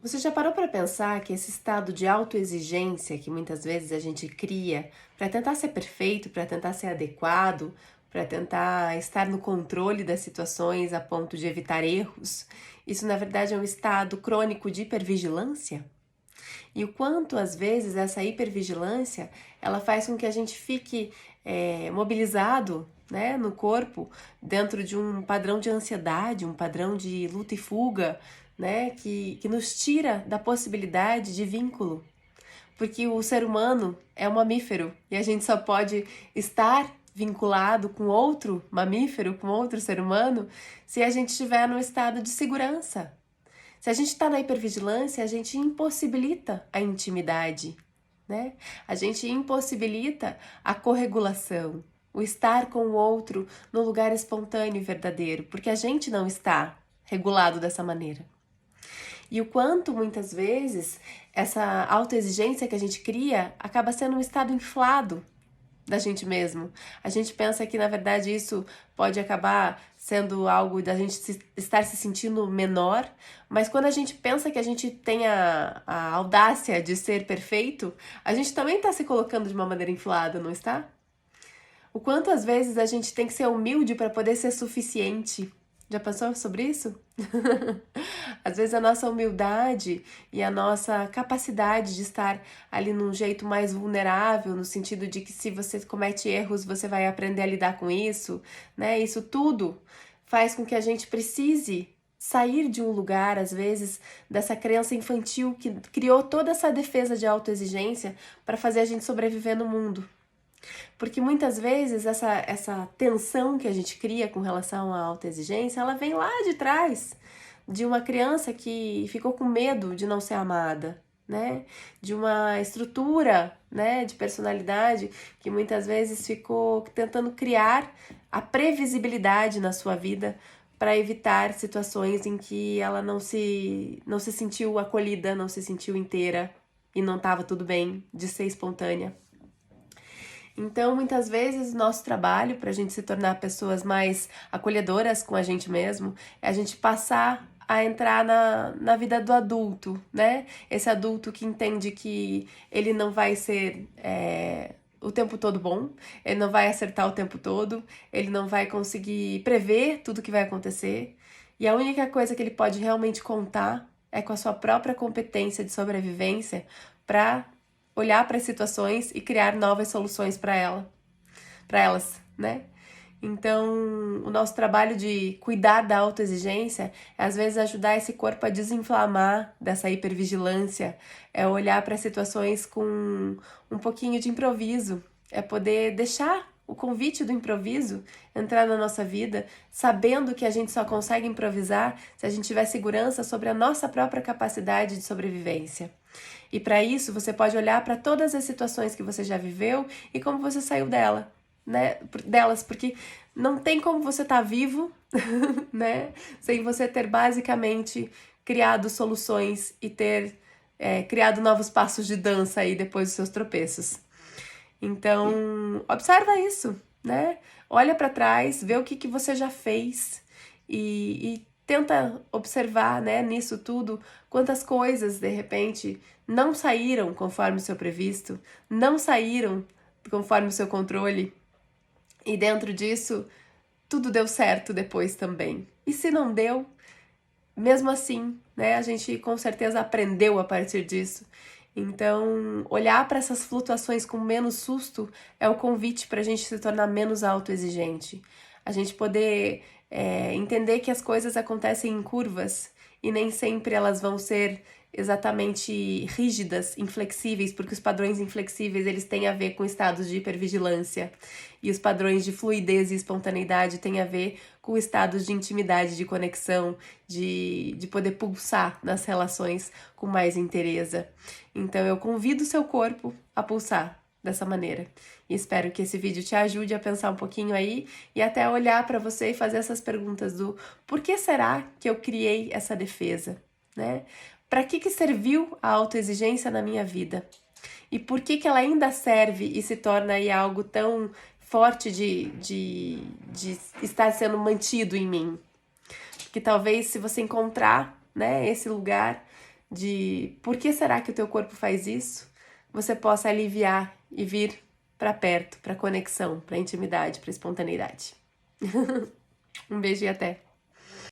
Você já parou para pensar que esse estado de autoexigência que muitas vezes a gente cria para tentar ser perfeito, para tentar ser adequado, para tentar estar no controle das situações a ponto de evitar erros, isso na verdade é um estado crônico de hipervigilância? E o quanto às vezes essa hipervigilância ela faz com que a gente fique mobilizado, né, no corpo, dentro de um padrão de ansiedade, um padrão de luta e fuga, né, que nos tira da possibilidade de vínculo. Porque o ser humano é um mamífero e a gente só pode estar vinculado com outro mamífero, com outro ser humano, se a gente estiver num estado de segurança. Se a gente está na hipervigilância, a gente impossibilita a intimidade, né? A gente impossibilita a corregulação, o estar com o outro no lugar espontâneo e verdadeiro, porque a gente não está regulado dessa maneira. E o quanto muitas vezes essa autoexigência que a gente cria acaba sendo um estado inflado da gente mesmo. A gente pensa que, na verdade, isso pode acabar sendo algo da gente estar se sentindo menor, mas quando a gente pensa que a gente tem a audácia de ser perfeito, a gente também está se colocando de uma maneira inflada, não está? O quanto às vezes a gente tem que ser humilde para poder ser suficiente. Já pensou sobre isso? Às vezes a nossa humildade e a nossa capacidade de estar ali num jeito mais vulnerável, no sentido de que se você comete erros, você vai aprender a lidar com isso, né? Isso tudo faz com que a gente precise sair de um lugar, às vezes, dessa crença infantil que criou toda essa defesa de autoexigência para fazer a gente sobreviver no mundo. Porque muitas vezes essa tensão que a gente cria com relação à autoexigência, ela vem lá de trás, de uma criança que ficou com medo de não ser amada, né? De uma estrutura, né, de personalidade que muitas vezes ficou tentando criar a previsibilidade na sua vida para evitar situações em que ela não se sentiu acolhida, não se sentiu inteira e não estava tudo bem de ser espontânea. Então, muitas vezes, nosso trabalho para a gente se tornar pessoas mais acolhedoras com a gente mesmo é a gente passar a entrar na vida do adulto, né? Esse adulto que entende que ele não vai ser o tempo todo bom, ele não vai acertar o tempo todo, ele não vai conseguir prever tudo que vai acontecer. E a única coisa que ele pode realmente contar é com a sua própria competência de sobrevivência para olhar para as situações e criar novas soluções para elas, né? Então, o nosso trabalho de cuidar da autoexigência é, às vezes, ajudar esse corpo a desinflamar dessa hipervigilância, é olhar para as situações com um pouquinho de improviso, é poder deixar o convite do improviso entrar na nossa vida, sabendo que a gente só consegue improvisar se a gente tiver segurança sobre a nossa própria capacidade de sobrevivência. E para isso, você pode olhar para todas as situações que você já viveu e como você saiu delas, porque não tem como você estar vivo, né, sem você ter basicamente criado soluções e ter criado novos passos de dança aí depois dos seus tropeços. Então, observa isso, né? Olha para trás, vê o que você já fez e tenta observar, né, nisso tudo, quantas coisas, de repente, não saíram conforme o seu previsto, não saíram conforme o seu controle, e dentro disso, tudo deu certo depois também. E se não deu, mesmo assim, né, a gente com certeza aprendeu a partir disso. Então, olhar para essas flutuações com menos susto é o convite para a gente se tornar menos autoexigente. A gente poder entender que as coisas acontecem em curvas e nem sempre elas vão ser exatamente rígidas, inflexíveis, porque os padrões inflexíveis eles têm a ver com estados de hipervigilância e os padrões de fluidez e espontaneidade têm a ver com estados de intimidade, de conexão, de poder pulsar nas relações com mais inteireza. Então eu convido o seu corpo a pulsar dessa maneira. E espero que esse vídeo te ajude a pensar um pouquinho aí e até olhar para você e fazer essas perguntas do por que será que eu criei essa defesa, né? Para que serviu a autoexigência na minha vida? E por que ela ainda serve e se torna aí algo tão forte de estar sendo mantido em mim? Que talvez se você encontrar, né, esse lugar, de por que será que o teu corpo faz isso, você possa aliviar e vir para perto, para conexão, para intimidade, para espontaneidade. Um beijo e até!